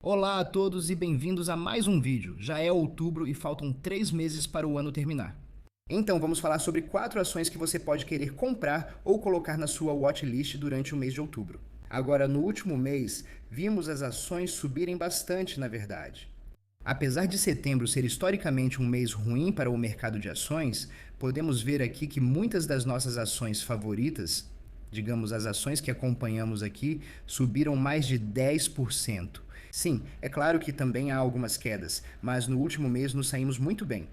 Olá a todos e bem-vindos a mais um vídeo. Já é outubro e faltam 3 meses para o ano terminar. Então vamos falar sobre 4 ações que você pode querer comprar ou colocar na sua watchlist durante o mês de outubro. Agora, no último mês, vimos as ações subirem bastante, na verdade. Apesar de setembro ser historicamente um mês ruim para o mercado de ações, podemos ver aqui que muitas das nossas ações favoritas, digamos as ações que acompanhamos aqui, subiram mais de 10%. Sim, é claro que também há algumas quedas, mas no último mês nos saímos muito bem.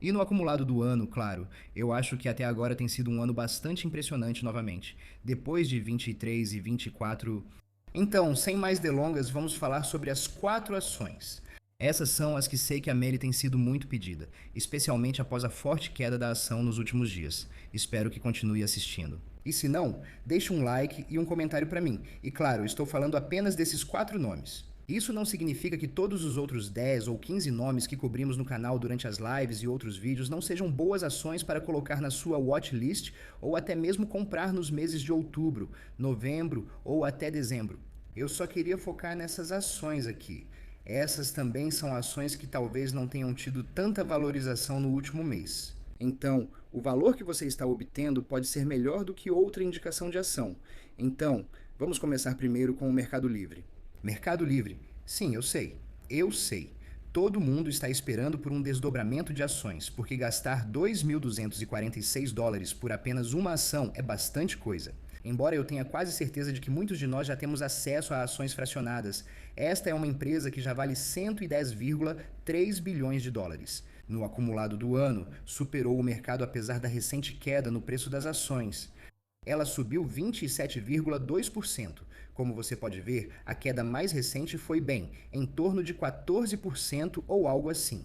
E no acumulado do ano, claro, eu acho que até agora tem sido um ano bastante impressionante novamente. Depois de 23 e 24. Então, sem mais delongas, vamos falar sobre as 4 ações. Essas são as que sei que a Meli tem sido muito pedida, especialmente após a forte queda da ação nos últimos dias. Espero que continue assistindo. E se não, deixe um like e um comentário para mim. E claro, estou falando apenas desses 4 nomes. Isso não significa que todos os outros 10 ou 15 nomes que cobrimos no canal durante as lives e outros vídeos não sejam boas ações para colocar na sua watchlist ou até mesmo comprar nos meses de outubro, novembro ou até dezembro. Eu só queria focar nessas ações aqui. Essas também são ações que talvez não tenham tido tanta valorização no último mês. Então, o valor que você está obtendo pode ser melhor do que outra indicação de ação. Então, vamos começar primeiro com o Mercado Livre. Mercado Livre. Sim, eu sei. Eu sei. Todo mundo está esperando por um desdobramento de ações, porque gastar 2.246 dólares por apenas uma ação é bastante coisa. Embora eu tenha quase certeza de que muitos de nós já temos acesso a ações fracionadas, esta é uma empresa que já vale 110,3 bilhões de dólares. No acumulado do ano, superou o mercado apesar da recente queda no preço das ações. Ela subiu 27,2%. Como você pode ver, a queda mais recente foi em torno de 14% ou algo assim.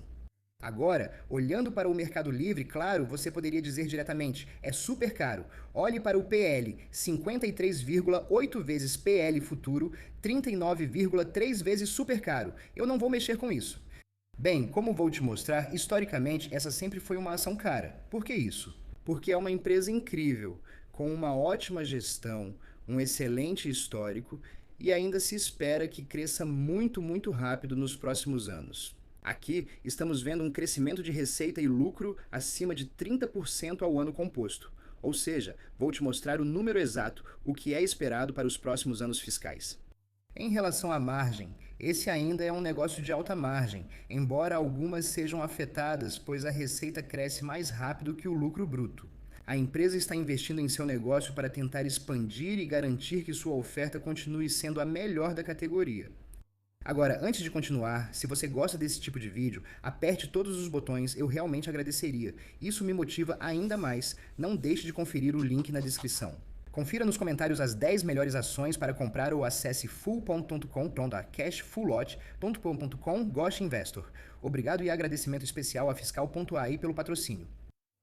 Agora, olhando para o Mercado Livre, claro, você poderia dizer diretamente, é super caro. Olhe para o PL, 53,8 vezes PL futuro, 39,3 vezes super caro. Eu não vou mexer com isso. Bem, como vou te mostrar, historicamente essa sempre foi uma ação cara. Por que isso? Porque é uma empresa incrível, com uma ótima gestão, um excelente histórico e ainda se espera que cresça muito rápido nos próximos anos. Aqui estamos vendo um crescimento de receita e lucro acima de 30% ao ano composto. Ou seja, vou te mostrar o número exato, o que é esperado para os próximos anos fiscais. Em relação à margem, esse ainda é um negócio de alta margem, embora algumas sejam afetadas, pois a receita cresce mais rápido que o lucro bruto. A empresa está investindo em seu negócio para tentar expandir e garantir que sua oferta continue sendo a melhor da categoria. Agora, antes de continuar, se você gosta desse tipo de vídeo, aperte todos os botões, eu realmente agradeceria. Isso me motiva ainda mais. Não deixe de conferir o link na descrição. Confira nos comentários as 10 melhores ações para comprar ou acesse full.com.com/cashfullot.com.com/investor. Obrigado e agradecimento especial a Fiscal.ai pelo patrocínio.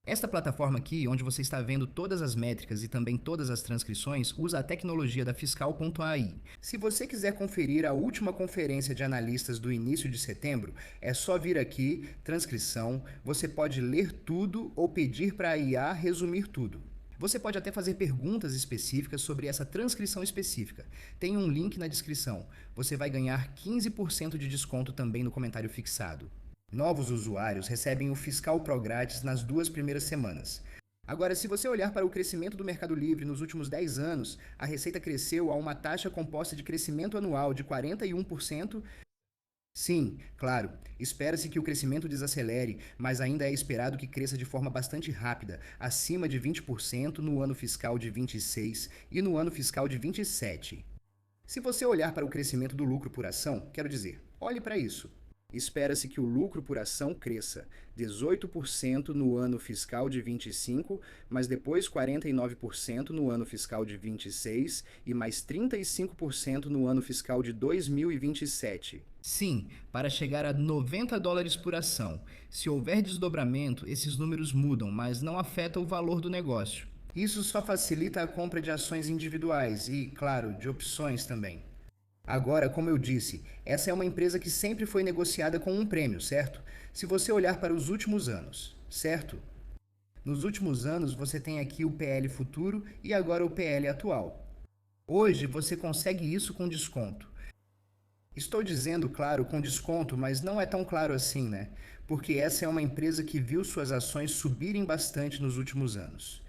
Esta plataforma aqui, onde você está vendo todas as métricas e também todas as transcrições, usa a tecnologia da Fiscal.ai. Se você quiser conferir a última conferência de analistas do início de setembro, é só vir aqui, transcrição, você pode ler tudo ou pedir para a IA resumir tudo. Você pode até fazer perguntas específicas sobre essa transcrição específica. Tem um link na descrição. Você vai ganhar 15% de desconto também no comentário fixado. Novos usuários recebem o Fiscal Pro grátis nas 2 primeiras semanas. Agora, se você olhar para o crescimento do Mercado Livre nos últimos 10 anos, a receita cresceu a uma taxa composta de crescimento anual de 41%. Sim, claro, espera-se que o crescimento desacelere, mas ainda é esperado que cresça de forma bastante rápida, acima de 20% no ano fiscal de 26 e no ano fiscal de 27. Se você olhar para o crescimento do lucro por ação, quero dizer, olhe para isso. Espera-se que o lucro por ação cresça 18% no ano fiscal de 25, mas depois 49% no ano fiscal de 26 e mais 35% no ano fiscal de 2027. Sim, para chegar a 90 dólares por ação. Se houver desdobramento, esses números mudam, mas não afeta o valor do negócio. Isso só facilita a compra de ações individuais e, claro, de opções também. Agora, como eu disse, essa é uma empresa que sempre foi negociada com um prêmio, certo? Se você olhar para os últimos anos, certo? Nos últimos anos, você tem aqui o PL futuro e agora o PL atual. Hoje, você consegue isso com desconto. Estou dizendo, claro, com desconto, mas não é tão claro assim, né? Porque essa é uma empresa que viu suas ações subirem bastante nos últimos anos.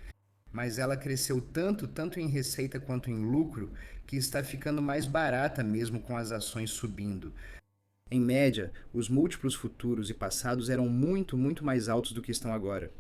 Mas ela cresceu tanto, tanto em receita quanto em lucro, que está ficando mais barata mesmo com as ações subindo. Em média, os múltiplos futuros e passados eram muito, muito mais altos do que estão agora.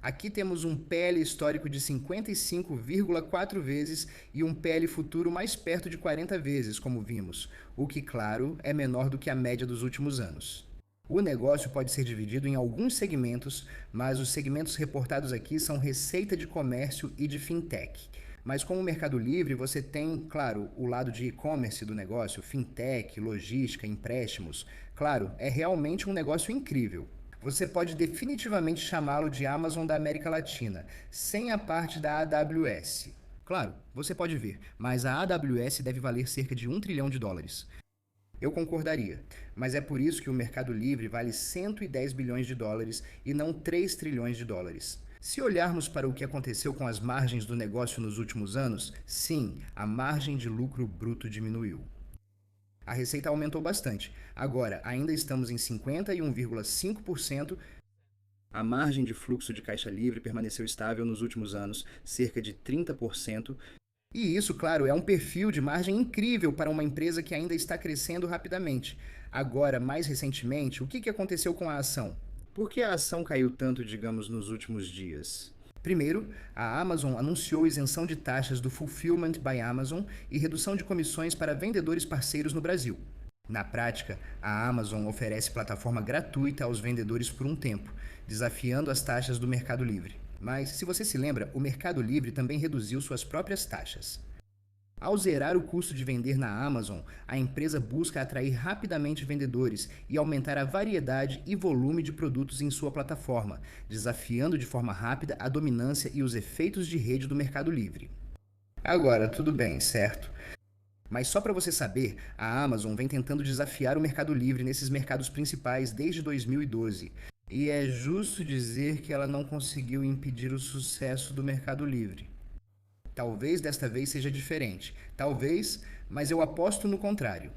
Aqui temos um PL histórico de 55,4 vezes e um PL futuro mais perto de 40 vezes, como vimos, o que, claro, é menor do que a média dos últimos anos. O negócio pode ser dividido em alguns segmentos, mas os segmentos reportados aqui são receita de comércio e de fintech. Mas como o Mercado Livre, você tem, claro, o lado de e-commerce do negócio, fintech, logística, empréstimos. Claro, é realmente um negócio incrível. Você pode definitivamente chamá-lo de Amazon da América Latina, sem a parte da AWS. Claro, você pode ver, mas a AWS deve valer cerca de 1 trilhão de dólares. Eu concordaria, mas é por isso que o Mercado Livre vale 110 bilhões de dólares e não 3 trilhões de dólares. Se olharmos para o que aconteceu com as margens do negócio nos últimos anos, sim, a margem de lucro bruto diminuiu. A receita aumentou bastante. Agora, ainda estamos em 51,5%. A margem de fluxo de caixa livre permaneceu estável nos últimos anos, cerca de 30%. E isso, claro, é um perfil de margem incrível para uma empresa que ainda está crescendo rapidamente. Agora, mais recentemente, o que aconteceu com a ação? Por que a ação caiu tanto, digamos, nos últimos dias? Primeiro, a Amazon anunciou isenção de taxas do Fulfillment by Amazon e redução de comissões para vendedores parceiros no Brasil. Na prática, a Amazon oferece plataforma gratuita aos vendedores por um tempo, desafiando as taxas do Mercado Livre. Mas, se você se lembra, o Mercado Livre também reduziu suas próprias taxas. Ao zerar o custo de vender na Amazon, a empresa busca atrair rapidamente vendedores e aumentar a variedade e volume de produtos em sua plataforma, desafiando de forma rápida a dominância e os efeitos de rede do Mercado Livre. Agora, tudo bem, certo? Mas só para você saber, a Amazon vem tentando desafiar o Mercado Livre nesses mercados principais desde 2012. E é justo dizer que ela não conseguiu impedir o sucesso do Mercado Livre. Talvez desta vez seja diferente. Talvez, mas eu aposto no contrário.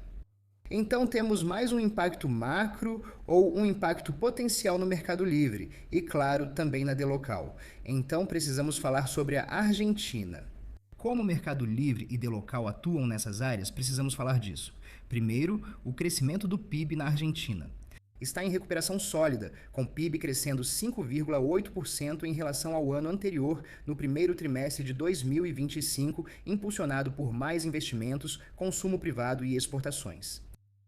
Então temos mais um impacto macro ou um impacto potencial no Mercado Livre e, claro, também na Dlocal. Então precisamos falar sobre a Argentina. Como o Mercado Livre e Dlocal atuam nessas áreas, precisamos falar disso. Primeiro, o crescimento do PIB na Argentina. Está em recuperação sólida, com PIB crescendo 5,8% em relação ao ano anterior, no primeiro trimestre de 2025, impulsionado por mais investimentos, consumo privado e exportações.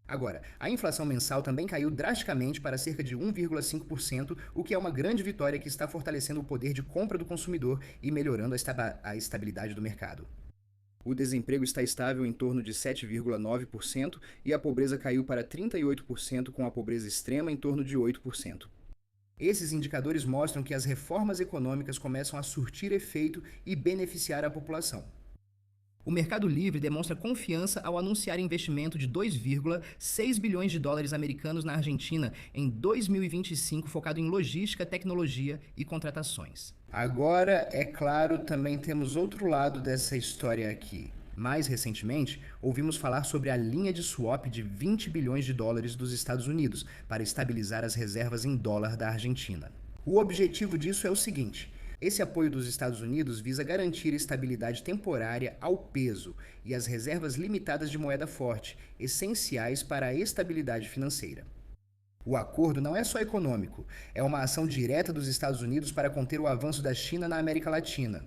Agora, a inflação mensal também caiu drasticamente para cerca de 1,5%, o que é uma grande vitória que está fortalecendo o poder de compra do consumidor e melhorando a estabilidade do mercado. O desemprego está estável em torno de 7,9% e a pobreza caiu para 38%, com a pobreza extrema em torno de 8%. Esses indicadores mostram que as reformas econômicas começam a surtir efeito e beneficiar a população. O Mercado Livre demonstra confiança ao anunciar investimento de 2,6 bilhões de dólares americanos na Argentina em 2025, focado em logística, tecnologia e contratações. Agora, é claro, também temos outro lado dessa história aqui. Mais recentemente, ouvimos falar sobre a linha de swap de 20 bilhões de dólares dos Estados Unidos para estabilizar as reservas em dólar da Argentina. O objetivo disso é o seguinte: esse apoio dos Estados Unidos visa garantir estabilidade temporária ao peso e às reservas limitadas de moeda forte, essenciais para a estabilidade financeira. O acordo não é só econômico, é uma ação direta dos Estados Unidos para conter o avanço da China na América Latina.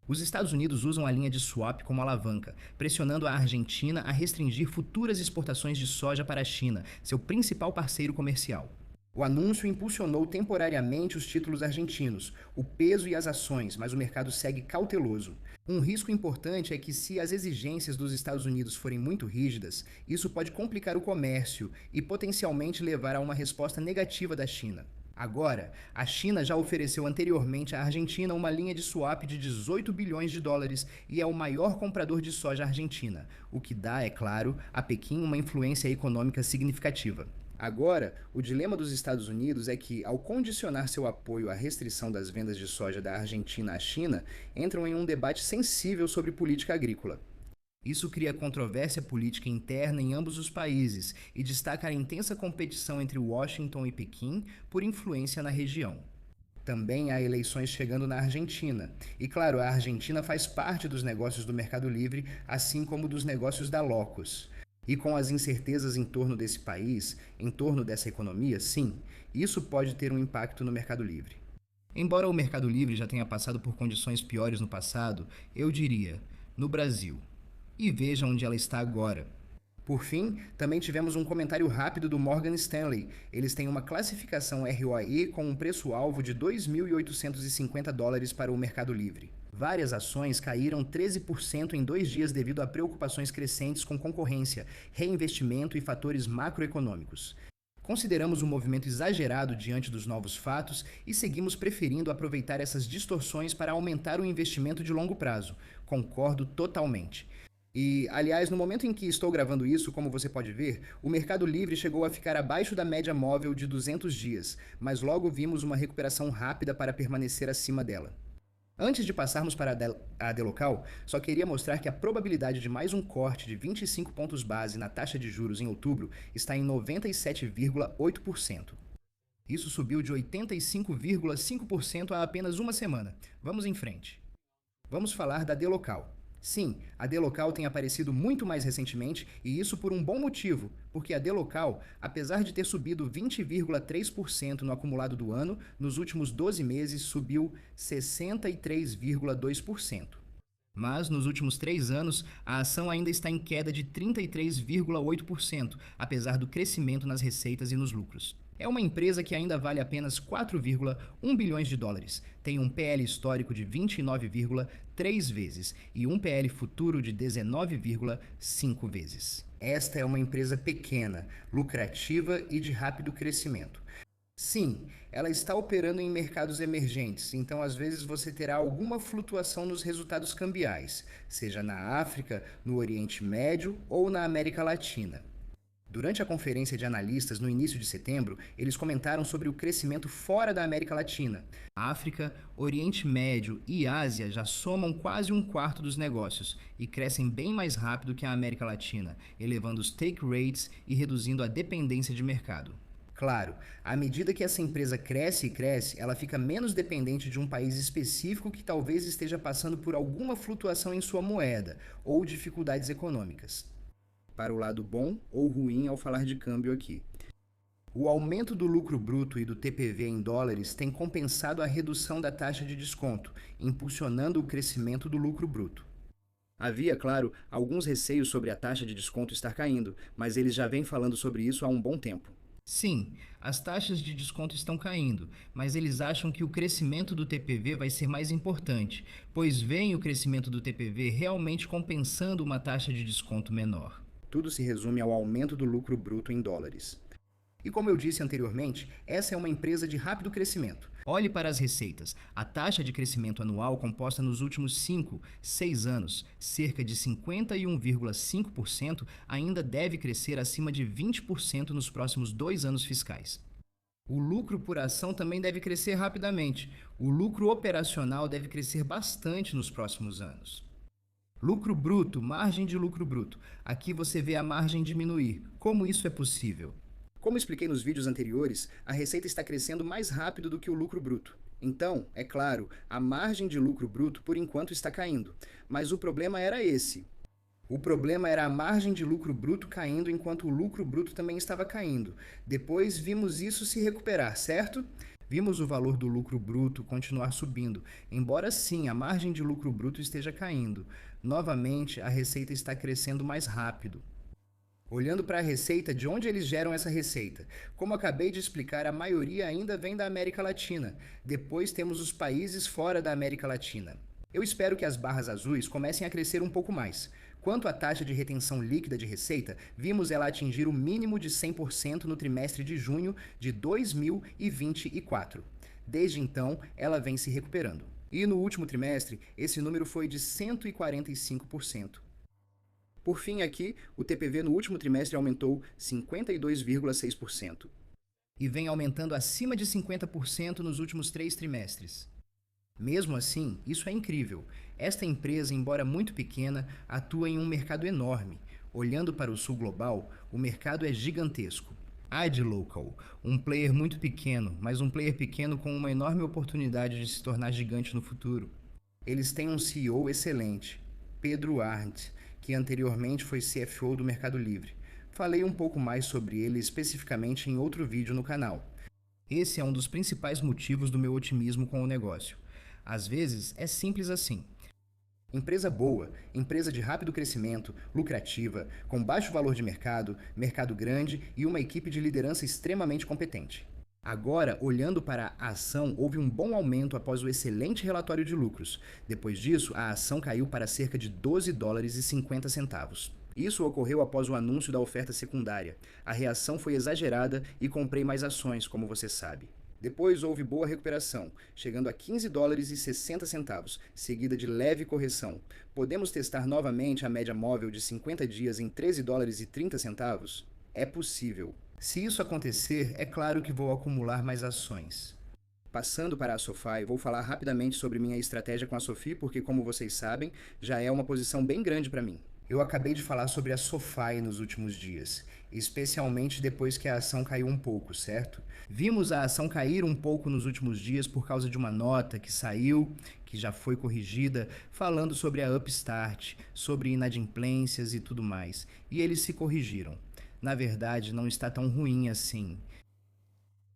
Os Estados Unidos usam a linha de swap como alavanca, pressionando a Argentina a restringir futuras exportações de soja para a China, seu principal parceiro comercial. O anúncio impulsionou temporariamente os títulos argentinos, o peso e as ações, mas o mercado segue cauteloso. Um risco importante é que, se as exigências dos Estados Unidos forem muito rígidas, isso pode complicar o comércio e potencialmente levar a uma resposta negativa da China. Agora, a China já ofereceu anteriormente à Argentina uma linha de swap de 18 bilhões de dólares e é o maior comprador de soja argentina, o que dá, é claro, a Pequim uma influência econômica significativa. Agora, o dilema dos Estados Unidos é que, ao condicionar seu apoio à restrição das vendas de soja da Argentina à China, entram em um debate sensível sobre política agrícola. Isso cria controvérsia política interna em ambos os países e destaca a intensa competição entre Washington e Pequim por influência na região. Também há eleições chegando na Argentina. E claro, a Argentina faz parte dos negócios do Mercado Livre, assim como dos negócios da Locus. E com as incertezas em torno desse país, em torno dessa economia, sim, isso pode ter um impacto no Mercado Livre. Embora o Mercado Livre já tenha passado por condições piores no passado, eu diria, no Brasil. E veja onde ela está agora. Por fim, também tivemos um comentário rápido do Morgan Stanley. Eles têm uma classificação ROI com um preço-alvo de 2.850 dólares para o Mercado Livre. Várias ações caíram 13% em 2 dias devido a preocupações crescentes com concorrência, reinvestimento e fatores macroeconômicos. Consideramos um movimento exagerado diante dos novos fatos e seguimos preferindo aproveitar essas distorções para aumentar o investimento de longo prazo. Concordo totalmente. E, aliás, no momento em que estou gravando isso, como você pode ver, o Mercado Livre chegou a ficar abaixo da média móvel de 200 dias, mas logo vimos uma recuperação rápida para permanecer acima dela. Antes de passarmos para a Delocal, só queria mostrar que a probabilidade de mais um corte de 25 pontos base na taxa de juros em outubro está em 97,8%. Isso subiu de 85,5% há apenas uma semana. Vamos em frente. Vamos falar da Delocal. Sim, a Delocal tem aparecido muito mais recentemente e isso por um bom motivo, porque a Delocal, apesar de ter subido 20,3% no acumulado do ano, nos últimos 12 meses subiu 63,2%. Mas, nos últimos 3 anos, a ação ainda está em queda de 33,8%, apesar do crescimento nas receitas e nos lucros. É uma empresa que ainda vale apenas 4,1 bilhões de dólares, tem um PL histórico de 29,3 vezes e um PL futuro de 19,5 vezes. Esta é uma empresa pequena, lucrativa e de rápido crescimento. Sim, ela está operando em mercados emergentes, então às vezes você terá alguma flutuação nos resultados cambiais, seja na África, no Oriente Médio ou na América Latina. Durante a conferência de analistas no início de setembro, eles comentaram sobre o crescimento fora da América Latina. África, Oriente Médio e Ásia já somam quase um quarto dos negócios e crescem bem mais rápido que a América Latina, elevando os take rates e reduzindo a dependência de mercado. Claro, à medida que essa empresa cresce e cresce, ela fica menos dependente de um país específico que talvez esteja passando por alguma flutuação em sua moeda ou dificuldades econômicas. Para o lado bom ou ruim ao falar de câmbio aqui. O aumento do lucro bruto e do TPV em dólares tem compensado a redução da taxa de desconto, impulsionando o crescimento do lucro bruto. Havia, claro, alguns receios sobre a taxa de desconto estar caindo, mas eles já vêm falando sobre isso há um bom tempo. Sim, as taxas de desconto estão caindo, mas eles acham que o crescimento do TPV vai ser mais importante, pois veem o crescimento do TPV realmente compensando uma taxa de desconto menor. Tudo se resume ao aumento do lucro bruto em dólares. E como eu disse anteriormente, essa é uma empresa de rápido crescimento. Olhe para as receitas. A taxa de crescimento anual composta nos últimos 5, 6 anos, cerca de 51,5%, ainda deve crescer acima de 20% nos próximos 2 anos fiscais. O lucro por ação também deve crescer rapidamente. O lucro operacional deve crescer bastante nos próximos anos. Lucro bruto, margem de lucro bruto. Aqui você vê a margem diminuir. Como isso é possível? Como expliquei nos vídeos anteriores, a receita está crescendo mais rápido do que o lucro bruto. Então, é claro, a margem de lucro bruto por enquanto está caindo. Mas o problema era esse. O problema era a margem de lucro bruto caindo enquanto o lucro bruto também estava caindo. Depois vimos isso se recuperar, certo? Vimos o valor do lucro bruto continuar subindo, embora sim a margem de lucro bruto esteja caindo. Novamente, a receita está crescendo mais rápido. Olhando para a receita, de onde eles geram essa receita? Como acabei de explicar, a maioria ainda vem da América Latina. Depois temos os países fora da América Latina. Eu espero que as barras azuis comecem a crescer um pouco mais. Quanto à taxa de retenção líquida de receita, vimos ela atingir o mínimo de 100% no trimestre de junho de 2024. Desde então, ela vem se recuperando. E no último trimestre, esse número foi de 145%. Por fim, aqui, o TPV no último trimestre aumentou 52,6%. E vem aumentando acima de 50% nos últimos 3 trimestres. Mesmo assim, isso é incrível. Esta empresa, embora muito pequena, atua em um mercado enorme. Olhando para o sul global, o mercado é gigantesco. AdLocal, um player muito pequeno, mas um player pequeno com uma enorme oportunidade de se tornar gigante no futuro. Eles têm um CEO excelente, Pedro Arndt, que anteriormente foi CFO do Mercado Livre. Falei um pouco mais sobre ele especificamente em outro vídeo no canal. Esse é um dos principais motivos do meu otimismo com o negócio. Às vezes, é simples assim. Empresa boa, empresa de rápido crescimento, lucrativa, com baixo valor de mercado, mercado grande e uma equipe de liderança extremamente competente. Agora, olhando para a ação, houve um bom aumento após o excelente relatório de lucros. Depois disso, a ação caiu para cerca de 12 dólares e 50 centavos. Isso ocorreu após o anúncio da oferta secundária. A reação foi exagerada e comprei mais ações, como você sabe. Depois houve boa recuperação, chegando a 15 dólares e 60 centavos, seguida de leve correção. Podemos testar novamente a média móvel de 50 dias em 13 dólares e 30 centavos? É possível. Se isso acontecer, é claro que vou acumular mais ações. Passando para a SoFi, vou falar rapidamente sobre minha estratégia com a SoFi, porque, como vocês sabem, já é uma posição bem grande para mim. Eu acabei de falar sobre a SoFi nos últimos dias, especialmente depois que a ação caiu um pouco, certo? Vimos a ação cair um pouco nos últimos dias por causa de uma nota que saiu, que já foi corrigida, falando sobre a Upstart, sobre inadimplências e tudo mais, e eles se corrigiram. Na verdade, não está tão ruim assim.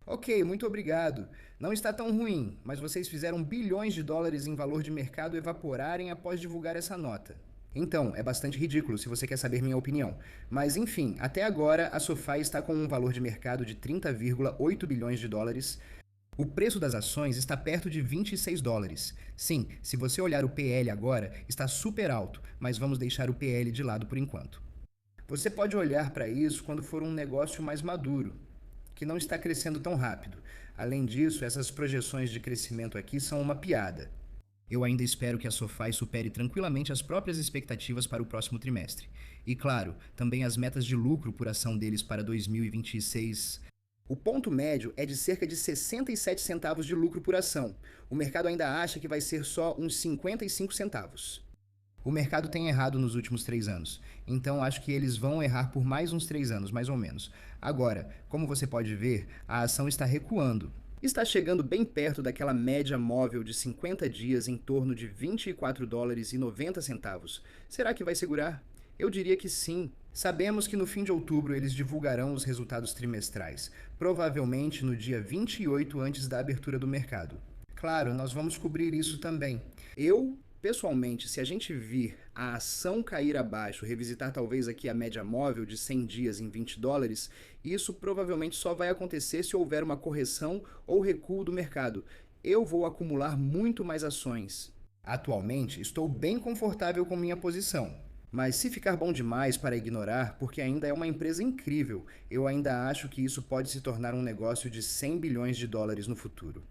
Ok, muito obrigado. Não está tão ruim, mas vocês fizeram bilhões de dólares em valor de mercado evaporarem após divulgar essa nota. Então, é bastante ridículo se você quer saber minha opinião. Mas enfim, até agora a SoFi está com um valor de mercado de 30,8 bilhões de dólares. O preço das ações está perto de 26 dólares. Sim, se você olhar o PL agora, está super alto, mas vamos deixar o PL de lado por enquanto. Você pode olhar para isso quando for um negócio mais maduro, que não está crescendo tão rápido. Além disso, essas projeções de crescimento aqui são uma piada. Eu ainda espero que a SoFi supere tranquilamente as próprias expectativas para o próximo trimestre. E claro, também as metas de lucro por ação deles para 2026. O ponto médio é de cerca de 67 centavos de lucro por ação. O mercado ainda acha que vai ser só uns 55 centavos. O mercado tem errado nos últimos 3 anos, então acho que eles vão errar por mais uns 3 anos, mais ou menos. Agora, como você pode ver, a ação está recuando. Está chegando bem perto daquela média móvel de 50 dias em torno de 24 dólares e 90 centavos. Será que vai segurar? Eu diria que sim. Sabemos que no fim de outubro eles divulgarão os resultados trimestrais, provavelmente no dia 28 antes da abertura do mercado. Claro, nós vamos cobrir isso também. Pessoalmente, se a gente vir a ação cair abaixo, revisitar talvez aqui a média móvel de 100 dias em 20 dólares, isso provavelmente só vai acontecer se houver uma correção ou recuo do mercado. Eu vou acumular muito mais ações. Atualmente, estou bem confortável com minha posição. Mas se ficar bom demais para ignorar, porque ainda é uma empresa incrível, eu ainda acho que isso pode se tornar um negócio de 100 bilhões de dólares no futuro.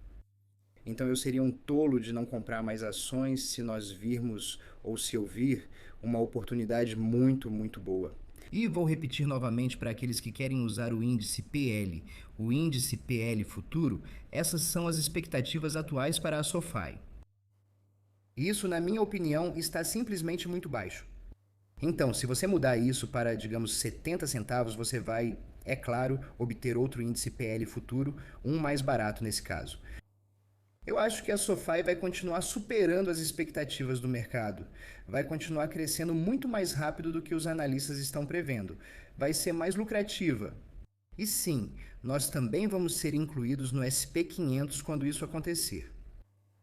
Então eu seria um tolo de não comprar mais ações se nós virmos, ou se eu vir, uma oportunidade muito, muito boa. E vou repetir novamente para aqueles que querem usar o índice PL, o índice PL futuro, essas são as expectativas atuais para a SoFi. Isso, na minha opinião, está simplesmente muito baixo. Então, se você mudar isso para, digamos, 70 centavos, você vai, é claro, obter outro índice PL futuro, um mais barato nesse caso. Eu acho que a SoFi vai continuar superando as expectativas do mercado. Vai continuar crescendo muito mais rápido do que os analistas estão prevendo. Vai ser mais lucrativa. E sim, nós também vamos ser incluídos no SP500 quando isso acontecer.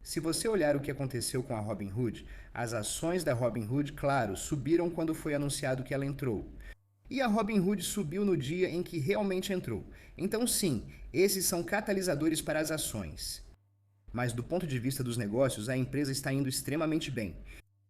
Se você olhar o que aconteceu com a Robinhood, as ações da Robinhood, claro, subiram quando foi anunciado que ela entrou. E a Robinhood subiu no dia em que realmente entrou. Então sim, esses são catalisadores para as ações. Mas do ponto de vista dos negócios, a empresa está indo extremamente bem.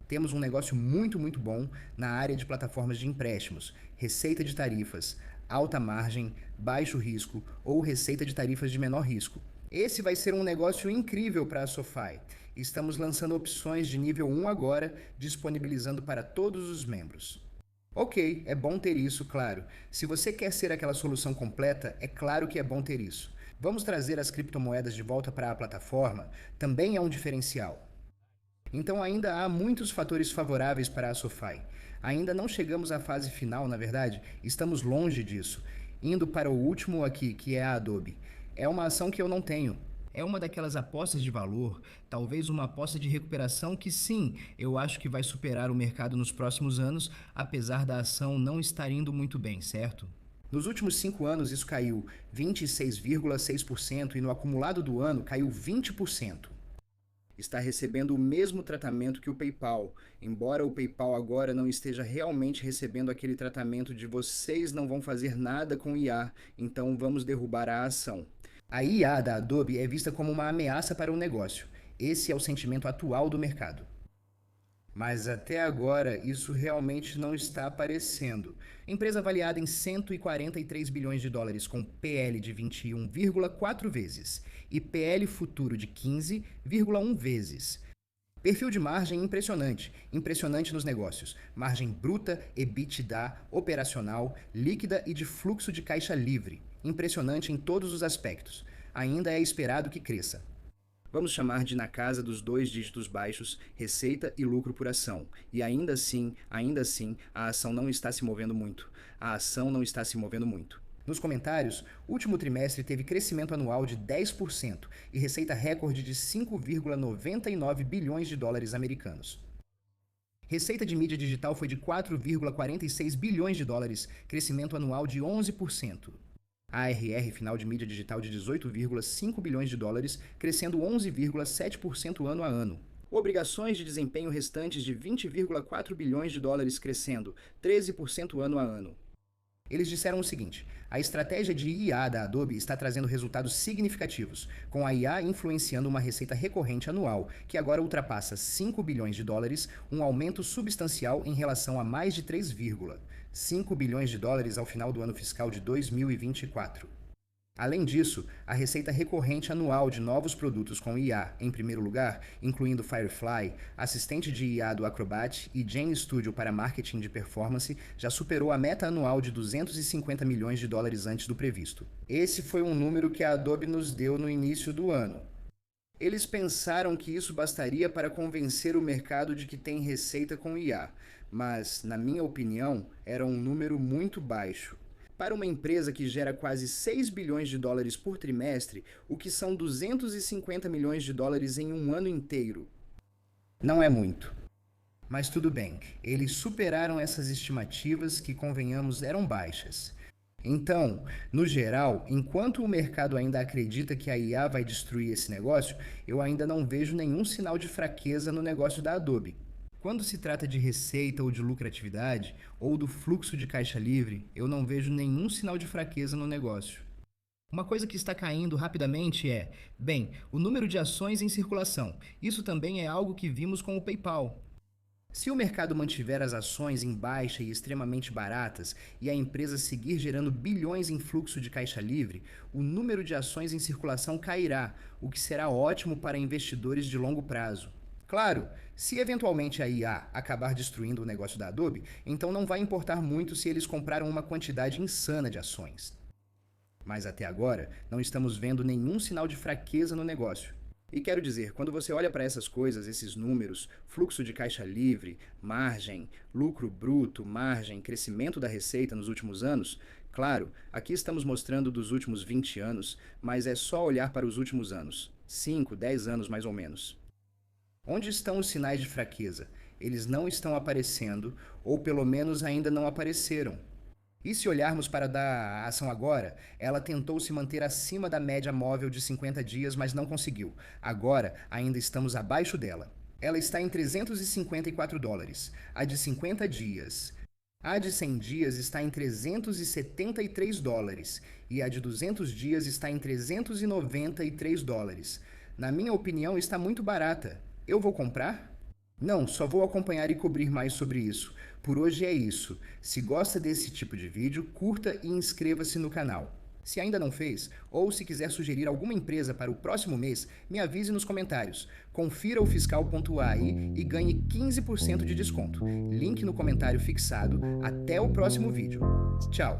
Temos um negócio muito, muito bom na área de plataformas de empréstimos, receita de tarifas, alta margem, baixo risco ou receita de tarifas de menor risco. Esse vai ser um negócio incrível para a SoFi. Estamos lançando opções de nível 1 agora, disponibilizando para todos os membros. Ok, é bom ter isso, claro. Se você quer ser aquela solução completa, é claro que é bom ter isso. Vamos trazer as criptomoedas de volta para a plataforma também é um diferencial. Então ainda há muitos fatores favoráveis para a SoFi. Ainda não chegamos à fase final, na verdade, estamos longe disso. Indo para o último aqui, que é a Adobe. É uma ação que eu não tenho. É uma daquelas apostas de valor, talvez uma aposta de recuperação que sim, eu acho que vai superar o mercado nos próximos anos, apesar da ação não estar indo muito bem, certo? Nos últimos 5 anos isso caiu 26,6% e no acumulado do ano caiu 20%. Está recebendo o mesmo tratamento que o PayPal, embora o PayPal agora não esteja realmente recebendo aquele tratamento de vocês não vão fazer nada com IA, então vamos derrubar a ação. A IA da Adobe é vista como uma ameaça para o negócio. Esse é o sentimento atual do mercado. Mas até agora isso realmente não está aparecendo. Empresa avaliada em 143 bilhões de dólares com PL de 21,4 vezes e PL futuro de 15,1 vezes. Perfil de margem impressionante, impressionante nos negócios. Margem bruta, EBITDA, operacional, líquida e de fluxo de caixa livre. Impressionante em todos os aspectos. Ainda é esperado que cresça. Vamos chamar de na casa dos 2 dígitos baixos, receita e lucro por ação. E ainda assim, a ação não está se movendo muito. Nos comentários, o último trimestre teve crescimento anual de 10% e receita recorde de 5,99 bilhões de dólares americanos. Receita de mídia digital foi de 4,46 bilhões de dólares, crescimento anual de 11%. ARR final de mídia digital de 18,5 bilhões de dólares, crescendo 11,7% ano a ano. Obrigações de desempenho restantes de 20,4 bilhões de dólares, crescendo 13% ano a ano. Eles disseram o seguinte: a estratégia de IA da Adobe está trazendo resultados significativos, com a IA influenciando uma receita recorrente anual, que agora ultrapassa 5 bilhões de dólares, um aumento substancial em relação a mais de 3,5 bilhões de dólares ao final do ano fiscal de 2024. Além disso, a receita recorrente anual de novos produtos com IA, em primeiro lugar, incluindo Firefly, assistente de IA do Acrobat e Gen Studio para marketing de performance, já superou a meta anual de 250 milhões de dólares antes do previsto. Esse foi um número que a Adobe nos deu no início do ano. Eles pensaram que isso bastaria para convencer o mercado de que tem receita com IA, mas, na minha opinião, era um número muito baixo. Para uma empresa que gera quase 6 bilhões de dólares por trimestre, o que são 250 milhões de dólares em um ano inteiro. Não é muito. Mas tudo bem, eles superaram essas estimativas que, convenhamos, eram baixas. Então, no geral, enquanto o mercado ainda acredita que a IA vai destruir esse negócio, eu ainda não vejo nenhum sinal de fraqueza no negócio da Adobe. Quando se trata de receita ou de lucratividade, ou do fluxo de caixa livre, eu não vejo nenhum sinal de fraqueza no negócio. Uma coisa que está caindo rapidamente é, bem, o número de ações em circulação. Isso também é algo que vimos com o PayPal. Se o mercado mantiver as ações em baixa e extremamente baratas e a empresa seguir gerando bilhões em fluxo de caixa livre, o número de ações em circulação cairá, o que será ótimo para investidores de longo prazo. Claro, se eventualmente a IA acabar destruindo o negócio da Adobe, então não vai importar muito se eles compraram uma quantidade insana de ações. Mas até agora, não estamos vendo nenhum sinal de fraqueza no negócio. E quero dizer, quando você olha para essas coisas, esses números, fluxo de caixa livre, margem, lucro bruto, margem, crescimento da receita nos últimos anos, claro, aqui estamos mostrando dos últimos 20 anos, mas é só olhar para os últimos anos, 5, 10 anos mais ou menos. Onde estão os sinais de fraqueza? Eles não estão aparecendo, ou pelo menos ainda não apareceram. E se olharmos para a ação agora, ela tentou se manter acima da média móvel de 50 dias, mas não conseguiu. Agora, ainda estamos abaixo dela. Ela está em 354 dólares. A de 50 dias. A de 100 dias está em 373 dólares. E a de 200 dias está em 393 dólares. Na minha opinião, está muito barata. Eu vou comprar? Não, só vou acompanhar e cobrir mais sobre isso. Por hoje é isso. Se gosta desse tipo de vídeo, curta e inscreva-se no canal. Se ainda não fez, ou se quiser sugerir alguma empresa para o próximo mês, me avise nos comentários. Confira o fiscal.ai e ganhe 15% de desconto. Link no comentário fixado. Até o próximo vídeo. Tchau!